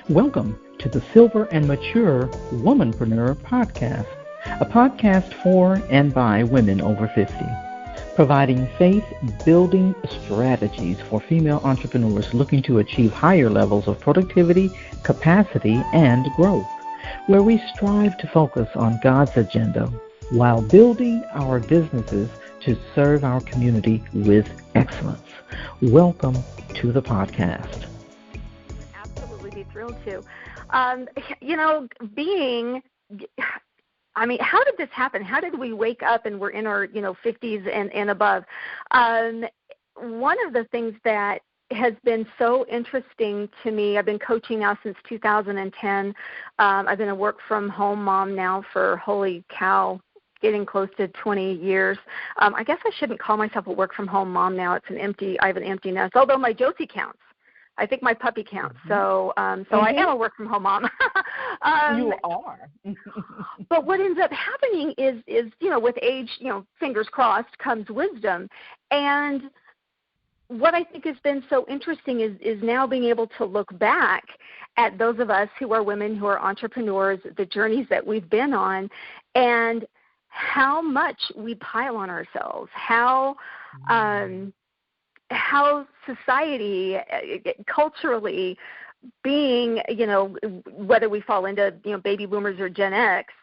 Welcome to the Silver Mature WomanPreneur Podcast, a podcast for and by women over 50, providing faith-building strategies for female entrepreneurs looking to achieve higher levels of productivity, capacity, and growth, where we strive to focus on God's agenda while building our businesses to serve our community with excellence. Welcome to the podcast. Absolutely be thrilled to. How did this happen? How did we wake up and we're in our, 50s and above? One of the things that has been so interesting to me, I've been coaching now since 2010. I've been a work-from-home mom now for, holy cow, getting close to 20 years. I guess I shouldn't call myself a work-from-home mom now. I have an empty nest, although my Josie counts. I think my puppy counts. So I am a work-from-home mom. You are. But what ends up happening is with age, fingers crossed, comes wisdom. And what I think has been so interesting is now being able to look back at those of us who are women, who are entrepreneurs, the journeys that we've been on, and how much we pile on ourselves, how society, culturally, being, whether we fall into, baby boomers or Gen X,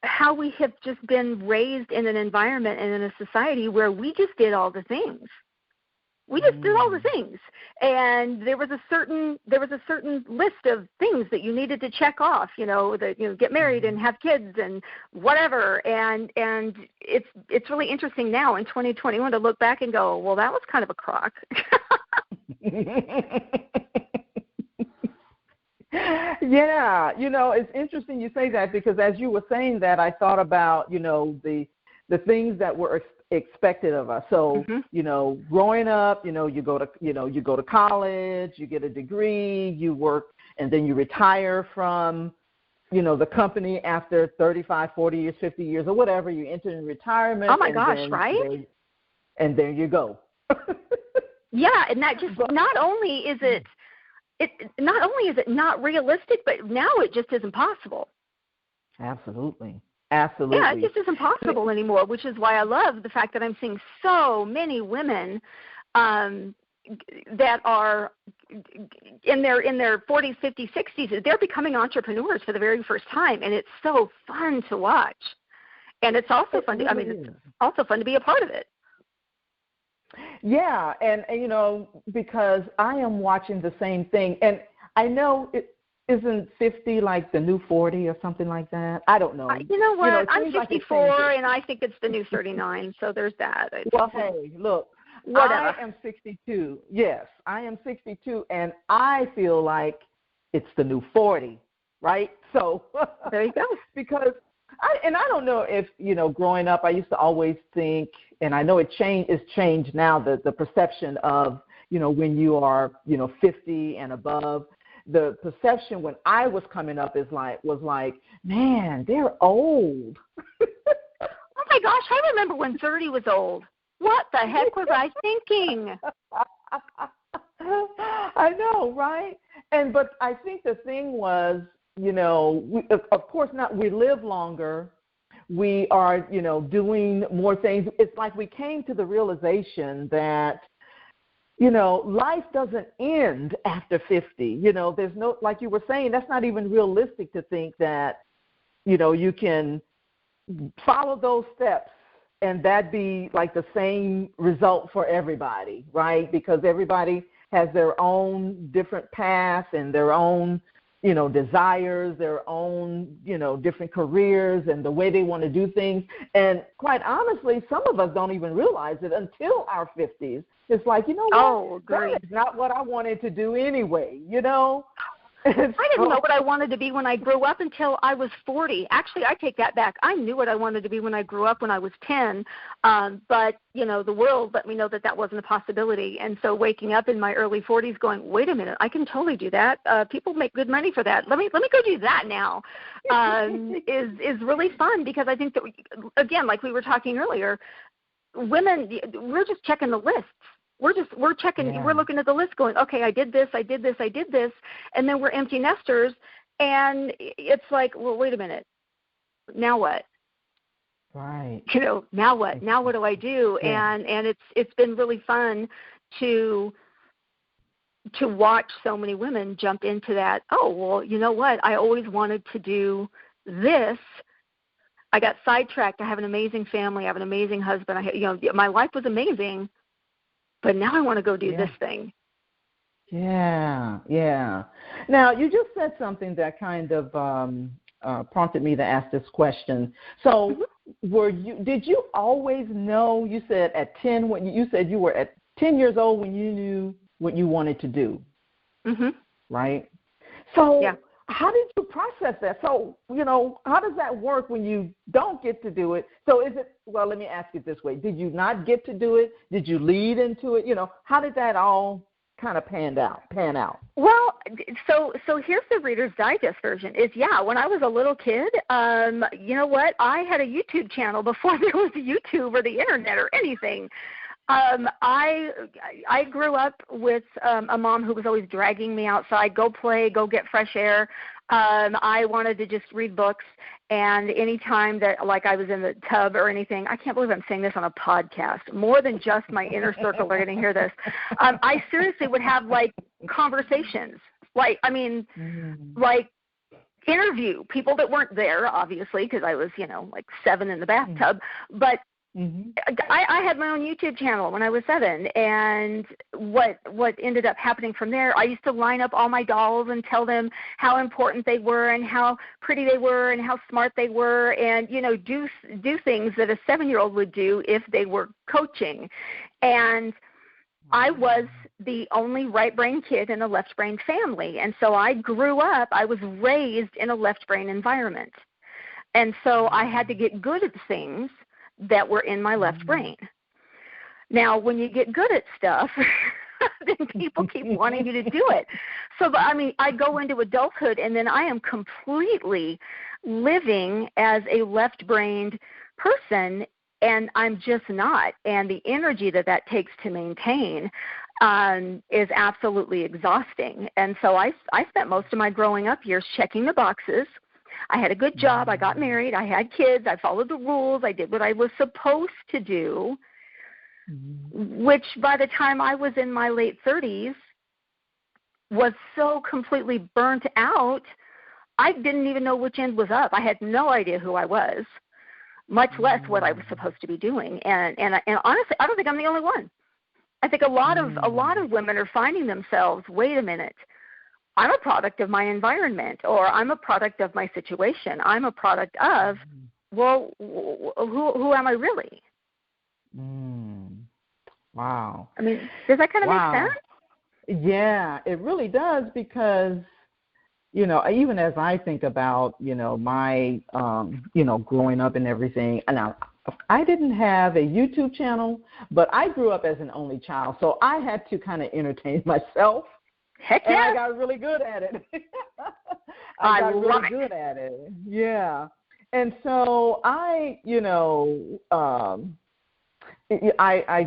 how we have just been raised in an environment and in a society where we just did all the things. We just did all the things, and there was a certain list of things that you needed to check off. Get married and have kids and whatever. And it's really interesting now in 2021 to look back and go, well, that was kind of a crock. Yeah, it's interesting you say that, because as you were saying that, I thought about the things that were expected of us. So, growing up, you go to college, you get a degree, you work, and then you retire from, the company after 35, 40 years, 50 years, or whatever. You enter in retirement. Oh my gosh, right? And there you go. Yeah, and that just not only is it not realistic, but now it just isn't possible. Absolutely. Yeah, it just isn't possible anymore, which is why I love the fact that I'm seeing so many women that are in their 40s, 50s, 60s. They're becoming entrepreneurs for the very first time, and it's so fun to watch. And it's also fun to, it's also fun to be a part of it. Yeah, and because I am watching the same thing, and I know isn't 50 like the new 40 or something like that? I don't know. You know what? I'm 54, and I think it's the new 39, so there's that. Well, hey, look, whatever. I am 62. Yes, I am 62, and I feel like it's the new 40, right? So there you go. Because I don't know if, growing up, I used to always think, and I know it's changed now, the perception of, when you are, 50 and above. The perception when I was coming up was like, man, they're old. Oh my gosh, I remember when 30 was old. What the heck was I thinking? I know, right? But I think the thing was, of course not. We live longer. We are, doing more things. It's like we came to the realization that, life doesn't end after 50. There's no, like you were saying, that's not even realistic to think that, you can follow those steps and that be like the same result for everybody, right? Because everybody has their own different path and their own, desires, their own, different careers and the way they want to do things. And quite honestly, some of us don't even realize it until our 50s. It's like, that is not what I wanted to do anyway, I didn't know what I wanted to be when I grew up until I was 40. Actually, I take that back. I knew what I wanted to be when I grew up when I was 10, but, the world let me know that wasn't a possibility. And so waking up in my early 40s going, wait a minute, I can totally do that. People make good money for that. Let me go do that now is really fun, because I think that, again, like we were talking earlier, women, we're just checking the lists. We're checking, we're looking at the list going, okay, I did this, and then we're empty nesters, and it's like, well, wait a minute, now what? Right. Now what? Now what do I do? Yeah. And it's been really fun to watch so many women jump into that. Oh, well, you know what? I always wanted to do this. I got sidetracked. I have an amazing family. I have an amazing husband. My life was amazing, but now I want to go do this thing. Yeah. Now, you just said something that kind of prompted me to ask this question. So, did you always know? You said at 10 you said you were at 10 years old when you knew what you wanted to do. Right? So, how did you process that? So, how does that work when you don't get to do it? So well, let me ask it this way. Did you not get to do it? Did you lead into it? How did that all kind of pan out? Well, so here's the Reader's Digest version is, when I was a little kid, you know what? I had a YouTube channel before there was a YouTube or the internet or anything. I grew up with a mom who was always dragging me outside, go play, go get fresh air. I wanted to just read books, and any time that, like, I was in the tub or anything, I can't believe I'm saying this on a podcast, more than just my inner circle are going to hear this. I seriously would have, like, conversations, like interview people that weren't there, obviously, because I was, like 7 in the bathtub, but I had my own YouTube channel when I was 7, and what ended up happening from there, I used to line up all my dolls and tell them how important they were and how pretty they were and how smart they were, and do things that a 7-year-old would do if they were coaching. And I was the only right-brain kid in a left-brain family, and so I was raised in a left-brain environment, and so I had to get good at things that were in my left brain. Now, when you get good at stuff, then people keep wanting you to do it. So, I go into adulthood, and then I am completely living as a left-brained person, and I'm just not. And the energy that takes to maintain is absolutely exhausting. And so I spent most of my growing up years checking the boxes. I had a good job. I got married. I had kids. I followed the rules. I did what I was supposed to do, which by the time I was in my late 30s was so completely burnt out, I didn't even know which end was up. I had no idea who I was, much less what I was supposed to be doing. And honestly, I don't think I'm the only one. I think a lot of women are finding themselves, wait a minute, I'm a product of my environment, or I'm a product of my situation. I'm a product of, well, who am I really? Wow. Does that kind of make sense? Yeah, it really does, because, even as I think about, my, growing up and everything, and I didn't have a YouTube channel, but I grew up as an only child, so I had to kind of entertain myself. Heck yeah. And I got really good at it. I got really good at it. Yeah. And so I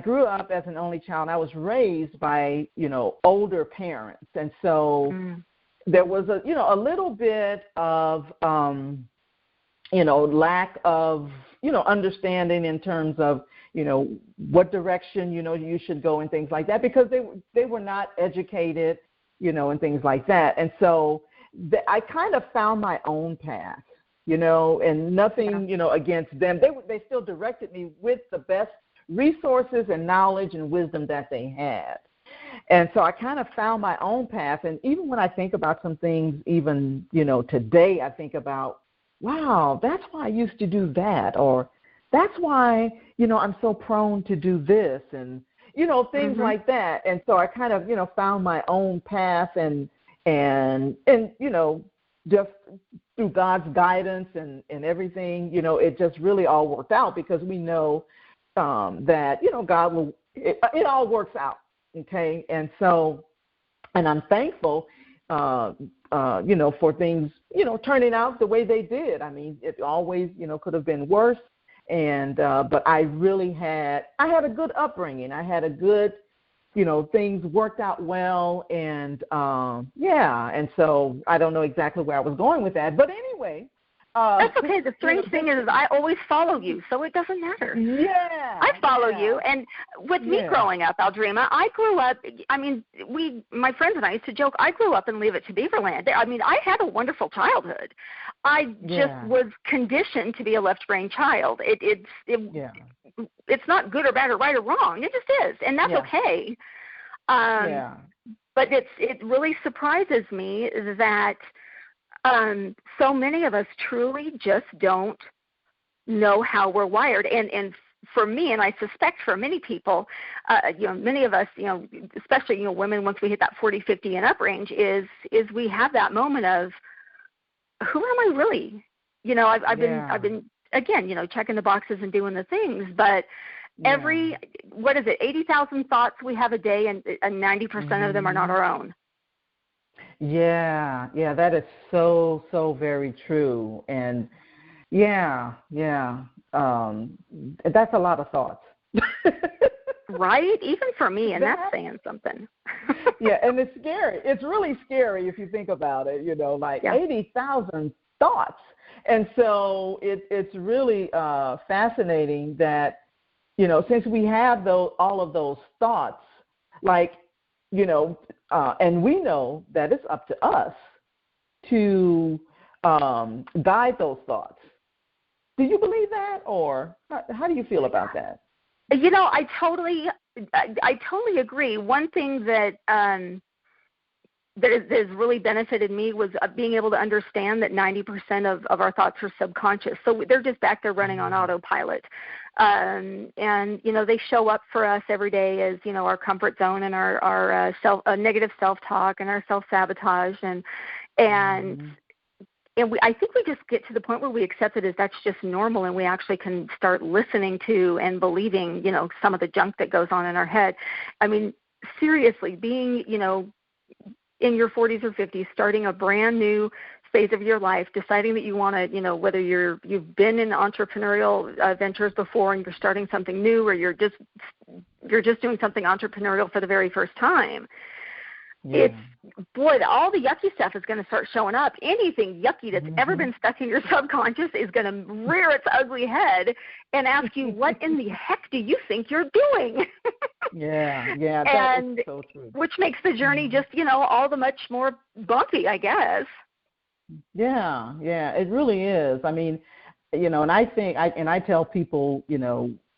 grew up as an only child. I was raised by, older parents. And so there was a little bit of, lack of, understanding in terms of, what direction, you should go and things like that, because they were not educated, and things like that. And so I kind of found my own path, and nothing, against them. They still directed me with the best resources and knowledge and wisdom that they had. And so I kind of found my own path. And even when I think about some things, even, today, I think about, wow, that's why I used to do that, or that's why, I'm so prone to do this, and things like that. And so I kind of, found my own path, and just through God's guidance and everything, it just really all worked out, because we know that, God will, it all works out. Okay. And so, and I'm thankful, for things, turning out the way they did. It always, could have been worse. And but I really had a good upbringing. I had a good, things worked out well, and and so I don't know exactly where I was going with that, but anyway. That's okay. The strange thing is I always follow you, so it doesn't matter. Yeah. I follow you. And with me growing up, Aldreama, I grew up, my friends and I used to joke, I grew up in Leave It to Beaverland. I mean, I had a wonderful childhood. I just was conditioned to be a left-brain child. It's not good or bad or right or wrong. It just is, and that's okay. But it really surprises me that so many of us truly just don't know how we're wired. And for me, and I suspect for many people, many of us, especially, women, once we hit that 40, 50 and up range, is we have that moment of, who am I really? I've been, again, checking the boxes and doing the things, but every, 80,000 thoughts we have a day, and 90% of them are not our own. Yeah, that is so very true. And that's a lot of thoughts. Right? Even for me, and that's saying something. And it's scary. It's really scary if you think about it, 80,000 thoughts. And so it's really fascinating that, since we have all of those thoughts, and we know that it's up to us to guide those thoughts. Do you believe that, or how do you feel about that? I totally agree. One thing that has really benefited me was being able to understand that 90% of our thoughts are subconscious. So they're just back there running on autopilot. And they show up for us every day as, our comfort zone and our negative self-talk and our self-sabotage. I think we just get to the point where we accept it as that's just normal, and we actually can start listening to and believing, some of the junk that goes on in our head. I mean, seriously, being, in your 40s or 50s, starting a brand new phase of your life, deciding that you want to, whether you've been in entrepreneurial ventures before and you're starting something new, or you're just doing something entrepreneurial for the very first time. It's, all the yucky stuff is going to start showing up. Anything yucky that's ever been stuck in your subconscious is going to rear its ugly head and ask you, what in the heck do you think you're doing? That is so true. Which makes the journey just, all the much more bumpy, I guess. Yeah, it really is. I mean, and I think, I tell people,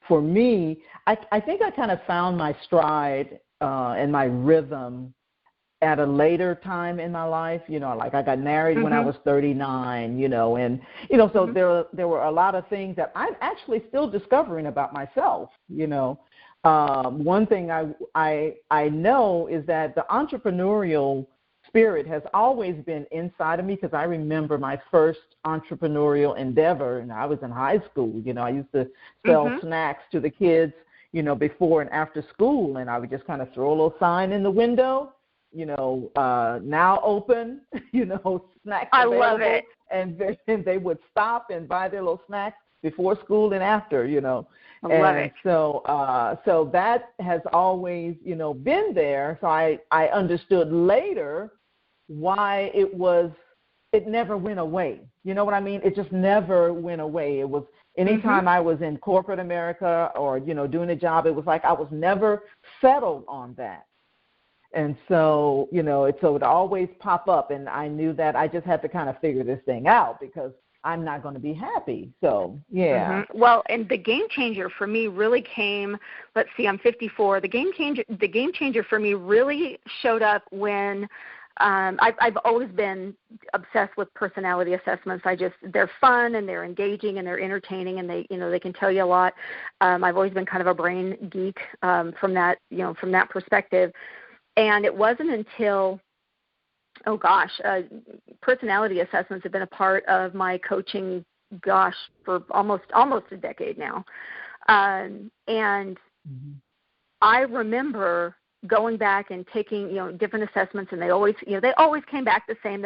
for me, I think I kind of found my stride and my rhythm at a later time in my life. I got married when I was 39, so there were a lot of things that I'm actually still discovering about myself. One thing I know is that the entrepreneurial spirit has always been inside of me, because I remember my first entrepreneurial endeavor, and I was in high school. I used to sell snacks to the kids, before and after school, and I would just kind of throw a little sign in the window, now open, snacks available. I love it. And they would stop and buy their little snacks before school and after, I love it. So that has always, been there. So I understood later why it never went away. You know what I mean? It just never went away. It was anytime I was in corporate America or, doing a job, it was like I was never settled on that. And so, it would always pop up, and I knew that I just had to kind of figure this thing out, because I'm not going to be happy. So, Well, and the game changer for me really came, let's see, I'm 54. The game changer for me really showed up when I've always been obsessed with personality assessments. They're fun, and they're engaging, and they're entertaining, and they can tell you a lot. I've always been kind of a brain geek from that perspective. And it wasn't until, personality assessments have been a part of my coaching, for almost a decade now. And I remember going back and taking, different assessments, and they always came back the same.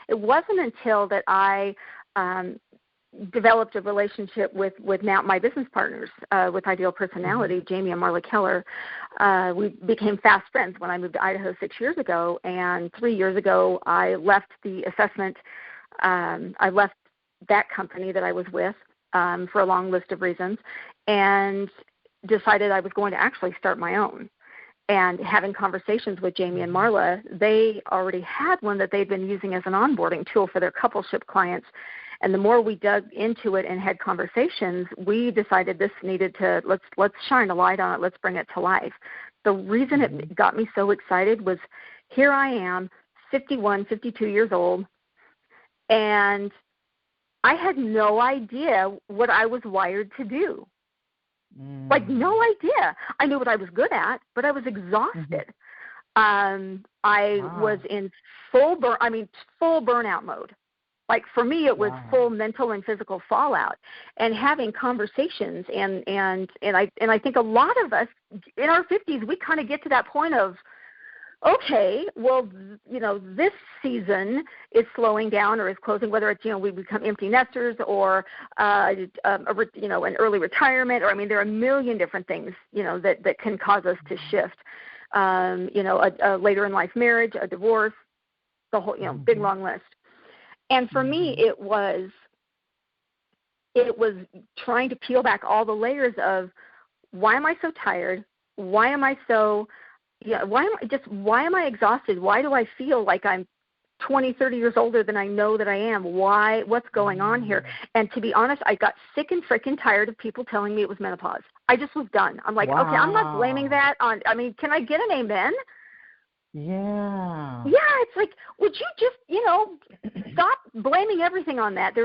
It wasn't until that I developed a relationship with now my business partners, with Ideal Personality, Jamie and Marla Keller. We became fast friends when I moved to Idaho 6 years ago, and 3 years ago I left the assessment. I left that company that I was with for a long list of reasons, and decided I was going to actually start my own. And having conversations with Jamie and Marla, they already had one that they've been using as an onboarding tool for their coupleship clients. And the more we dug into it and had conversations, we decided this needed to, let's shine a light on it, let's bring it to life. The reason it got me so excited was here I am, 51, 52 years old, and I had no idea what I was wired to do. Like, no idea. I knew what I was good at, but I was exhausted. I was in full burnout mode. Like, for me, it was full mental and physical fallout. And having conversations, and I think a lot of us in our 50s, we kind of get to that point of, okay, well, this season is slowing down or is closing, whether it's, we become empty nesters or, an early retirement, or, there are a million different things, that can cause us to shift. A later in life marriage, a divorce, the whole, big long list. And for me, it was trying to peel back all the layers of why am I so tired? Why am I so why am I exhausted? Why do I feel like I'm 20, 30 years older than I know that I am? What's going on here? And to be honest, I got sick and freaking tired of people telling me it was menopause. I just was done. I'm like, okay, I'm not blaming that on, can I get an amen? Yeah. Yeah, it's like, would you just, stop blaming everything on that?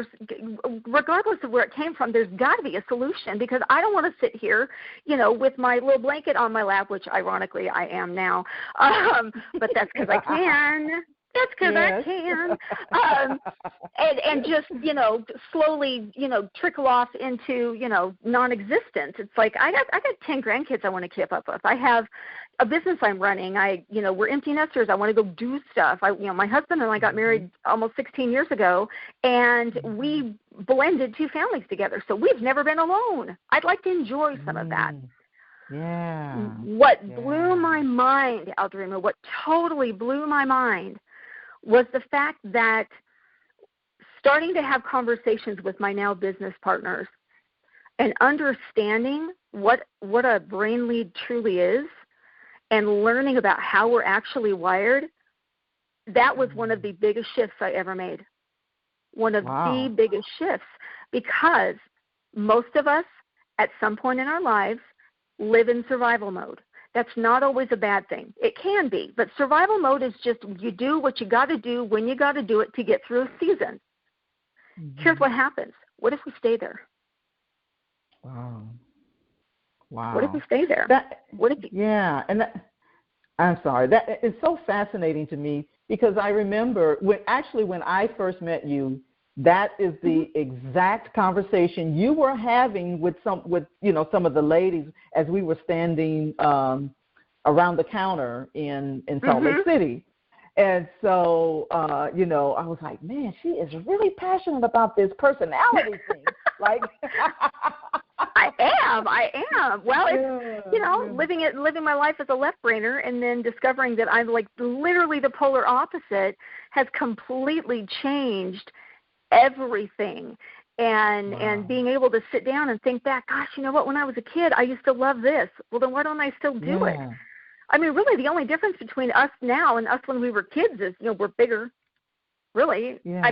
Regardless of where it came from, there's got to be a solution, because I don't want to sit here, with my little blanket on my lap, which ironically I am now, but that's because I can. That's because I can. And just, slowly, trickle off into, non-existence. It's like I got 10 grandkids I want to keep up with. I have a business I'm running. We're empty nesters. I want to go do stuff. My husband and I got married almost 16 years ago, and we blended two families together. So we've never been alone. I'd like to enjoy some of that. Yeah. What blew my mind, Aldreama, what totally blew my mind was the fact that starting to have conversations with my now business partners and understanding what a brain lead truly is and learning about how we're actually wired, that was one of the biggest shifts I ever made. One of the biggest shifts, because most of us at some point in our lives live in survival mode. That's not always a bad thing. It can be, but survival mode is just you do what you got to do when you got to do it to get through a season. Here's what happens. What if we stay there? Wow. What if we stay there? I'm sorry. That is so fascinating to me, because I remember when I first met you, that is the exact conversation you were having with some of the ladies as we were standing around the counter in Salt Lake City. And so, I was like, man, she is really passionate about this personality thing. Like, I am. Well, it's, living my life as a left-brainer and then discovering that I'm like literally the polar opposite has completely changed everything. And being able to sit down and think back, gosh, you know what, when I was a kid, I used to love this. Well, then why don't I still do it? Really, the only difference between us now and us when we were kids is, we're bigger, really. Yeah.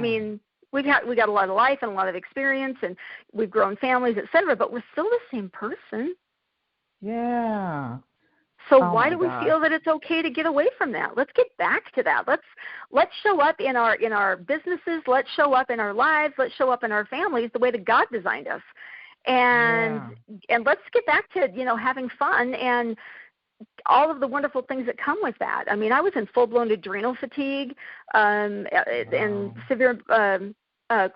We got a lot of life and a lot of experience, and we've grown families, et cetera, but we're still the same person. Yeah. So why do we feel that it's okay to get away from that? Let's get back to that. Let's show up in our businesses. Let's show up in our lives. Let's show up in our families the way that God designed us, and let's get back to having fun and all of the wonderful things that come with that. I was in full-blown adrenal fatigue and severe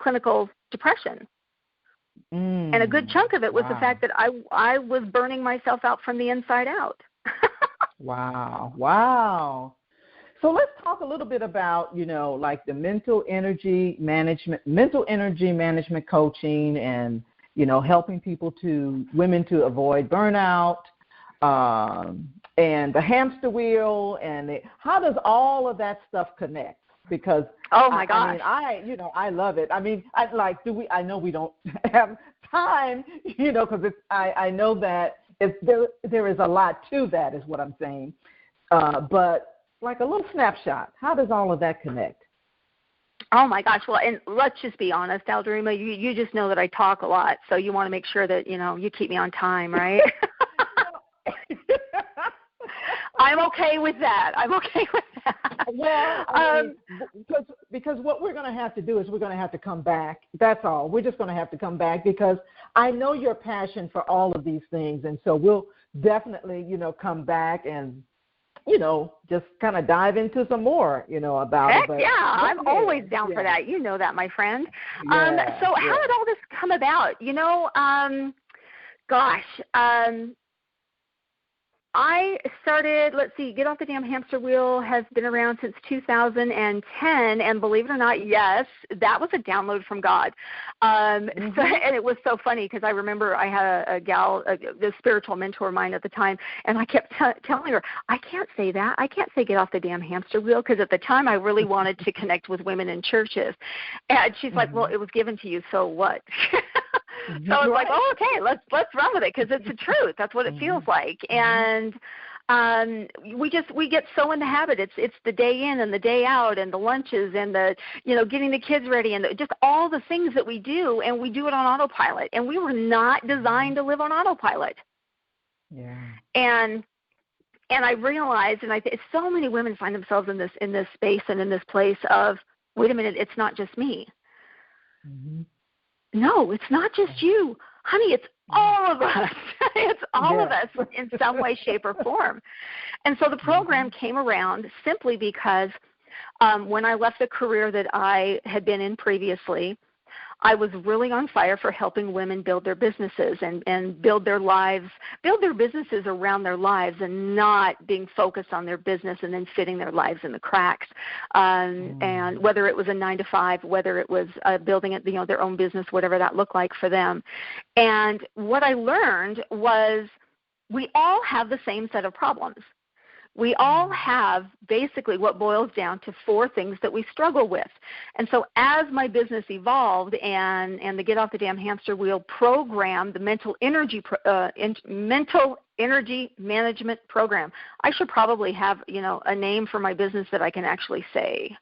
clinical depression. And a good chunk of it was the fact that I was burning myself out from the inside out. Wow. So let's talk a little bit about, like the mental energy management coaching and, helping women to avoid burnout, and the hamster wheel, and how does all of that stuff connect? Because oh my gosh, I love it. I mean, I know we don't have time, because I know that there is a lot to that, is what I'm saying. But like a little snapshot, how does all of that connect? Oh my gosh. Well, and let's just be honest, Aldreama, you just know that I talk a lot, so you want to make sure that, you keep me on time, right? I'm okay with that. Well, because what we're going to have to do is we're going to have to come back. That's all. We're just going to have to come back, because I know your passion for all of these things, and so we'll definitely, come back and, just kind of dive into some more, about Heck it. But, yeah, I'm always down for that. You know that, my friend. How did all this come about? I started, Get Off the Damn Hamster Wheel has been around since 2010, and believe it or not, yes, that was a download from God. And it was so funny, because I remember I had a gal, the spiritual mentor of mine at the time, and I kept telling her, I can't say that. I can't say get off the damn hamster wheel, because at the time I really wanted to connect with women in churches. And she's like, well, it was given to you, so what? So I was like, oh, okay, let's run with it, because it's the truth. That's what it feels like. And we get so in the habit. It's the day in and the day out, and the lunches, and the getting the kids ready, and just all the things that we do, and we do it on autopilot. And we were not designed to live on autopilot. Yeah. And I realized, and so many women find themselves in this space and in this place of, wait a minute, it's not just me. Mm-hmm. No, it's not just you. Honey, it's all of us. It's all of us in some way, shape, or form. And so the program came around simply because when I left the career that I had been in previously, I was really on fire for helping women build their businesses and build their lives, build their businesses around their lives, and not being focused on their business and then fitting their lives in the cracks. And whether it was a 9-to-5, whether it was building it, their own business, whatever that looked like for them. And what I learned was we all have the same set of problems. We all have basically what boils down to 4 things that we struggle with. And so as my business evolved and the Get Off the Damn Hamster Wheel program, the mental energy management program, I should probably have, a name for my business that I can actually say.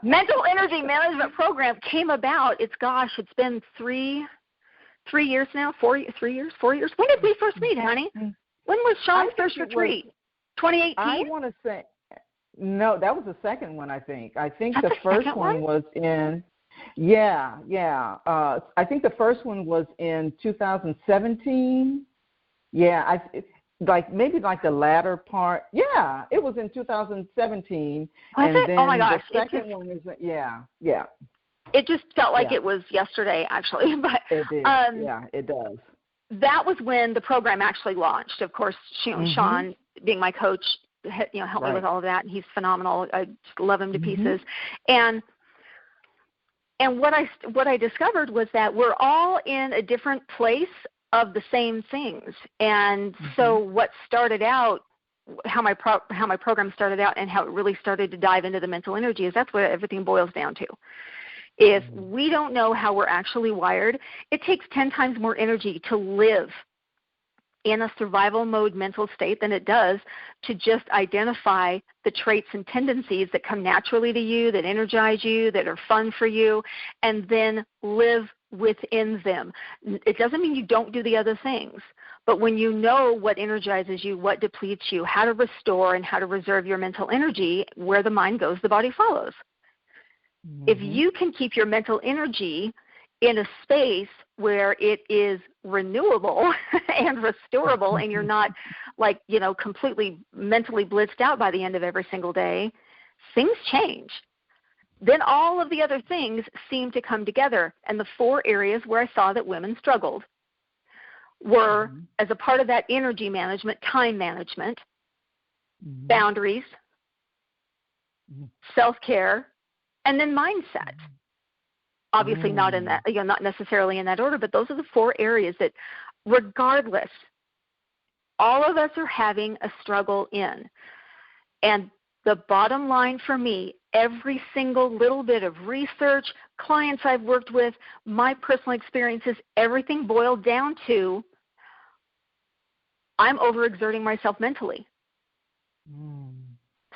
Mental energy management program came about. It's been 3 years now, 4 years. When did we first meet, honey? When was Sean's first retreat? 2018? I want to say, no, that was the second one, I think. I think the first one was in, I think the first one was in 2017. Yeah, maybe the latter part. Yeah, it was in 2017. Was it? Then oh, my gosh. The second one is, yeah. It just felt like it was yesterday, actually. But it did. It does. That was when the program actually launched. Of course, Sean, being my coach, helped me with all of that, and he's phenomenal. I just love him to pieces. And what I discovered was that we're all in a different place of the same things. And so what started out, how my program started out, and how it really started to dive into the mental energy, is that's what everything boils down to. If we don't know how we're actually wired, it takes 10 times more energy to live in a survival mode mental state than it does to just identify the traits and tendencies that come naturally to you, that energize you, that are fun for you, and then live within them. It doesn't mean you don't do the other things, but when you know what energizes you, what depletes you, how to restore and how to reserve your mental energy, where the mind goes, the body follows. If you can keep your mental energy in a space where it is renewable and restorable, and you're not completely mentally blitzed out by the end of every single day, things change. Then all of the other things seem to come together. And the 4 areas where I saw that women struggled were, as a part of that energy management, time management, boundaries, self-care, and then mindset. Obviously not in that, not necessarily in that order, but those are the 4 areas that regardless, all of us are having a struggle in. And the bottom line for me, every single little bit of research, clients I've worked with, my personal experiences, everything boiled down to I'm overexerting myself mentally.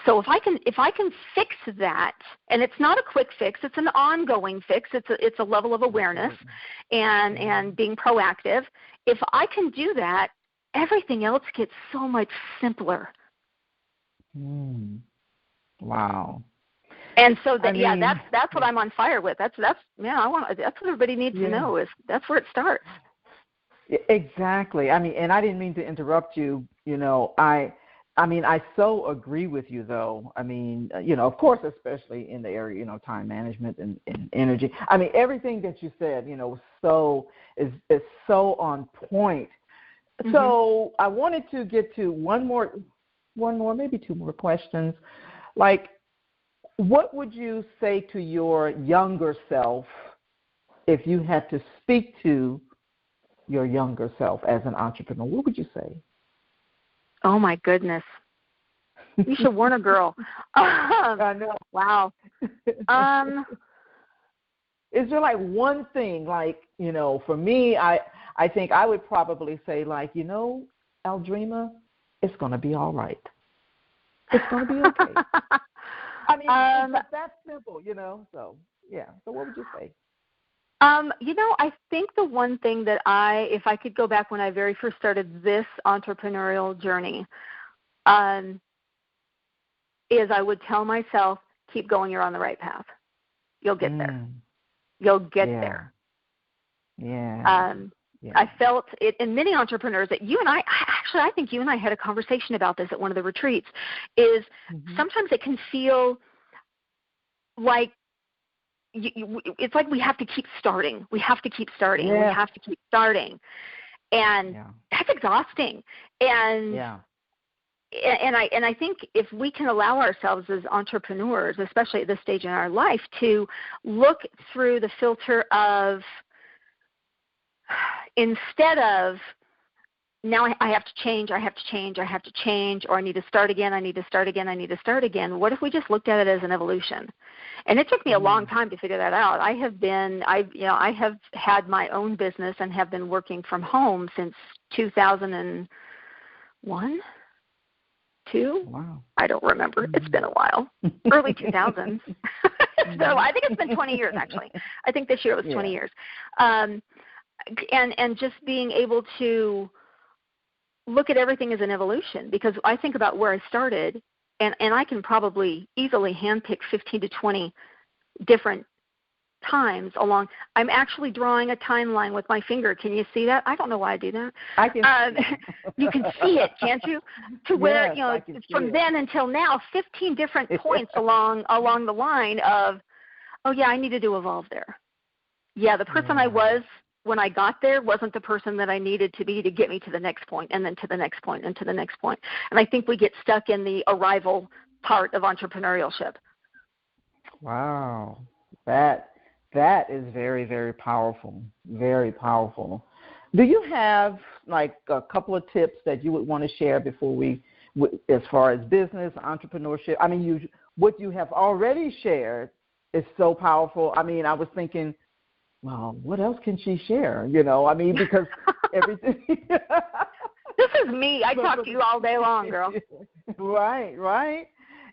So if I can fix that, and it's not a quick fix, it's an ongoing fix. It's a level of awareness and being proactive. If I can do that, everything else gets so much simpler. Wow. And so that's what I'm on fire with. That's what everybody needs to know is that's where it starts. Exactly. And I didn't mean to interrupt you. I so agree with you, though. Of course, especially in the area, time management and energy. Everything that you said, is so on point. So I wanted to get to one more, maybe 2 more questions. Like, what would you say to your younger self if you had to speak to your younger self as an entrepreneur? What would you say? Oh, my goodness. You should warn a girl. I know. Wow. Is there like one thing, for me, I think I would probably say, Aldreama, it's going to be all right. It's going to be okay. It's that simple, So, yeah. So what would you say? I think the one thing that if I could go back when I very first started this entrepreneurial journey, is I would tell myself, keep going, you're on the right path. You'll get there. You'll get there. Yeah. I felt it in many entrepreneurs that you and I think you and I had a conversation about this at one of the retreats, is sometimes it can feel like it's like we have to keep starting. We have to keep starting. Yeah. We have to keep starting. And that's exhausting. And I think if we can allow ourselves as entrepreneurs, especially at this stage in our life, to look through the filter of, instead of now I have to change, or I need to start again, what if we just looked at it as an evolution? And it took me a long time to figure that out. I have had my own business and have been working from home since 2001, 2? Wow. I don't remember. It's been a while. Early 2000s. So I think it's been 20 years, actually. I think this year it was 20 years. And just being able to look at everything as an evolution, because I think about where I started, and I can probably easily handpick 15 to 20 different times along. I'm actually drawing a timeline with my finger. Can you see that? I don't know why I do that. I can. You can see it, can't you? To where, from then until now, 15 different points along the line of, I needed to evolve there. Yeah, the person I was when I got there wasn't the person that I needed to be to get me to the next point, and then to the next point, and to the next point. And I think we get stuck in the arrival part of entrepreneurship. Wow. That is very, very powerful. Very powerful. Do you have like a couple of tips that you would want to share before as far as business, entrepreneurship? What you have already shared is so powerful. I was thinking, well, what else can she share? Because everything. This is me. I talk to you all day long, girl. Right.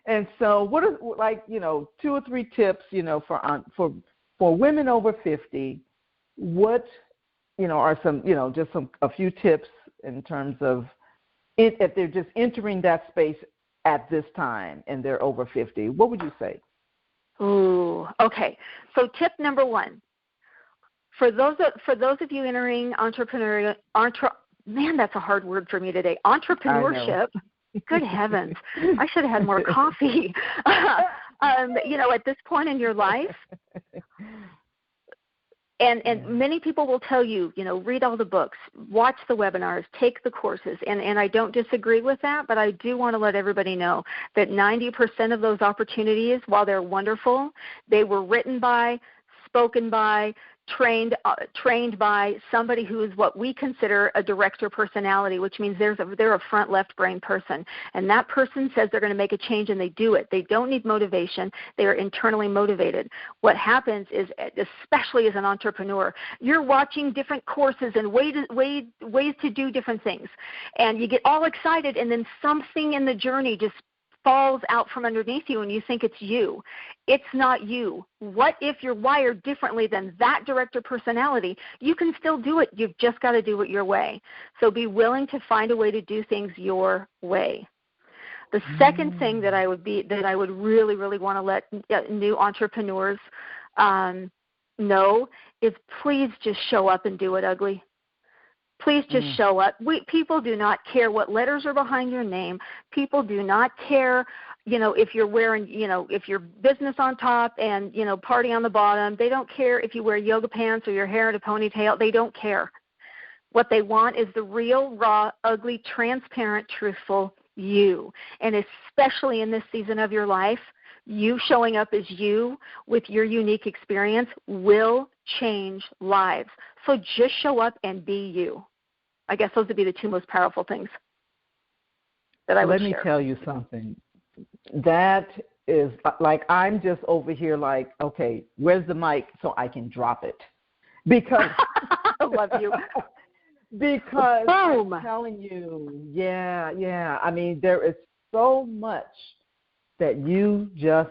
And so what are 2 or 3 tips, for women over 50, what, are some, just a few tips in terms of if they're just entering that space at this time and they're over 50, what would you say? Ooh, okay. So tip number 1. For those of you entering man, that's a hard word for me today. Entrepreneurship. Good heavens. I should have had more coffee. At this point in your life, And many people will tell you, read all the books, watch the webinars, take the courses. And I don't disagree with that, but I do want to let everybody know that 90% of those opportunities, while they're wonderful, they were written by, spoken by, trained by somebody who is what we consider a director personality, which means they're a front left brain person. And that person says they're going to make a change, and they do it. They don't need motivation. They are internally motivated. What happens is, especially as an entrepreneur, you're watching different courses and ways to do different things. And you get all excited, and then something in the journey just falls out from underneath you, and you think it's you. It's not you. What if you're wired differently than that director personality? You can still do it. You've just got to do it your way. So be willing to find a way to do things your way. The second thing that I would really, really want to let new entrepreneurs know is, please just show up and do it ugly. Please just show up. People do not care what letters are behind your name. People do not care, if you're wearing, if your business on top and, party on the bottom. They don't care if you wear yoga pants or your hair in a ponytail. They don't care. What they want is the real, raw, ugly, transparent, truthful you. And especially in this season of your life, you showing up as you with your unique experience will change lives. So just show up and be you. I guess those would be the two most powerful things that I would share. Let me tell you something. That is like, I'm just over here like, okay, where's the mic so I can drop it? Because I love you. Because Boom. I'm telling you, yeah. I mean, there is so much that you just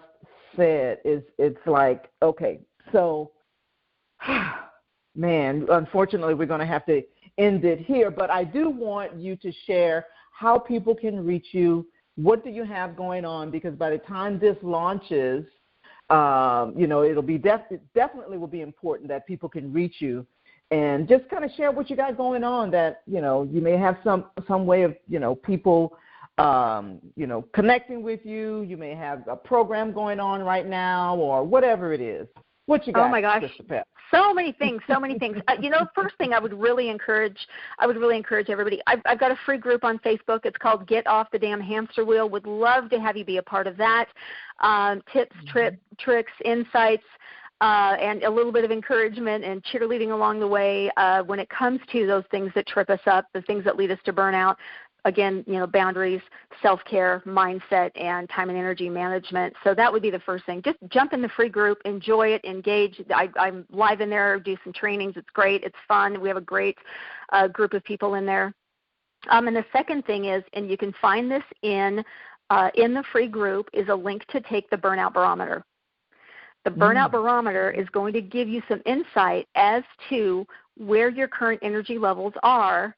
said. It's like, okay, so, man, unfortunately, we're going to have to end it here, but I do want you to share how people can reach you. What do you have going on? Because by the time this launches, it'll be definitely will be important that people can reach you, and just kind of share what you got going on. That you may have some way of people connecting with you. You may have a program going on right now, or whatever it is. What you got? Oh my gosh, Christa Pep? So many things. First thing I would really encourage everybody. I've got a free group on Facebook. It's called Get Off the Damn Hamster Wheel. Would love to have you be a part of that. Tips, tricks, insights, and a little bit of encouragement and cheerleading along the way when it comes to those things that trip us up, the things that lead us to burnout. Again, boundaries, self-care, mindset, and time and energy management. So that would be the first thing. Just jump in the free group, enjoy it, engage. I'm live in there, do some trainings. It's great. It's fun. We have a great group of people in there. And the second thing is, and you can find this in the free group, is a link to take the Burnout Barometer. The Burnout Barometer is going to give you some insight as to where your current energy levels are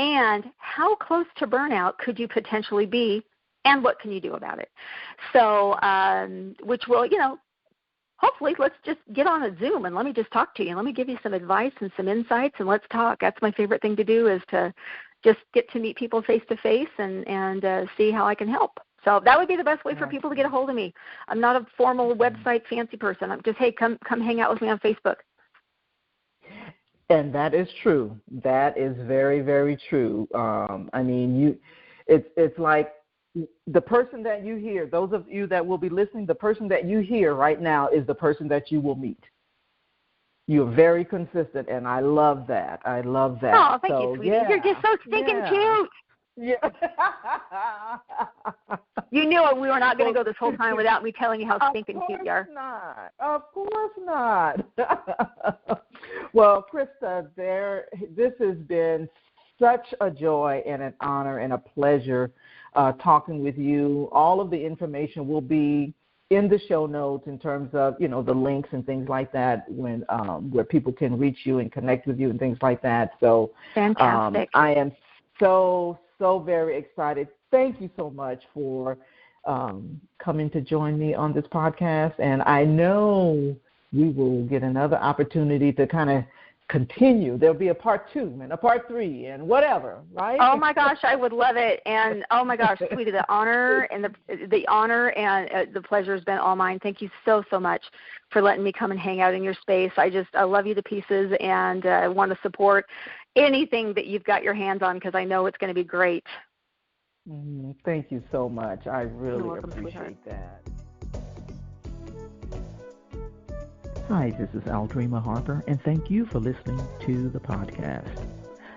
and how close to burnout could you potentially be, and what can you do about it? So, which will, hopefully let's just get on a Zoom and let me just talk to you and let me give you some advice and some insights and let's talk. That's my favorite thing to do, is to just get to meet people face to face and see how I can help. So that would be the best way for people to get a hold of me. I'm not a formal website fancy person. I'm just, hey, come hang out with me on Facebook. And that is true. That is very, very true. I mean, it's like the person that you hear, those of you that will be listening, the person that you hear right now is the person that you will meet. You're very consistent, and I love that. Oh, thank you, sweetie. Yeah, you're just so stinking cute. Yeah. You knew we were not going to go this whole time without me telling you how stinking cute you are. Of course not. Well, Christa, this has been such a joy and an honor and a pleasure talking with you. All of the information will be in the show notes in terms of, the links and things like that, when where people can reach you and connect with you and things like that. So fantastic. I am so very excited. Thank you so much for coming to join me on this podcast. And I know we will get another opportunity to kind of continue. There'll be a part 2 and a part 3 and whatever, right? Oh my gosh, I would love it. And oh my gosh, sweetie, the honor and the pleasure has been all mine. Thank you so much for letting me come and hang out in your space. I love you to pieces, and I want to support anything that you've got your hands on because I know it's going to be great. Thank you so much. I really appreciate that. Hi, this is Aldreama Harper, and thank you for listening to the podcast.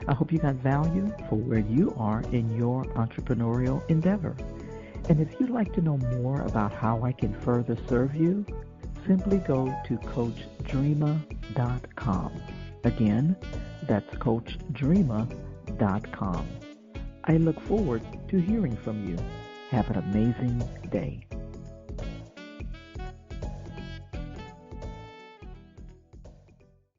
I hope you got value for where you are in your entrepreneurial endeavor. And if you'd like to know more about how I can further serve you, simply go to CoachDreama.com. Again, that's CoachDreama.com. I look forward to hearing from you. Have an amazing day.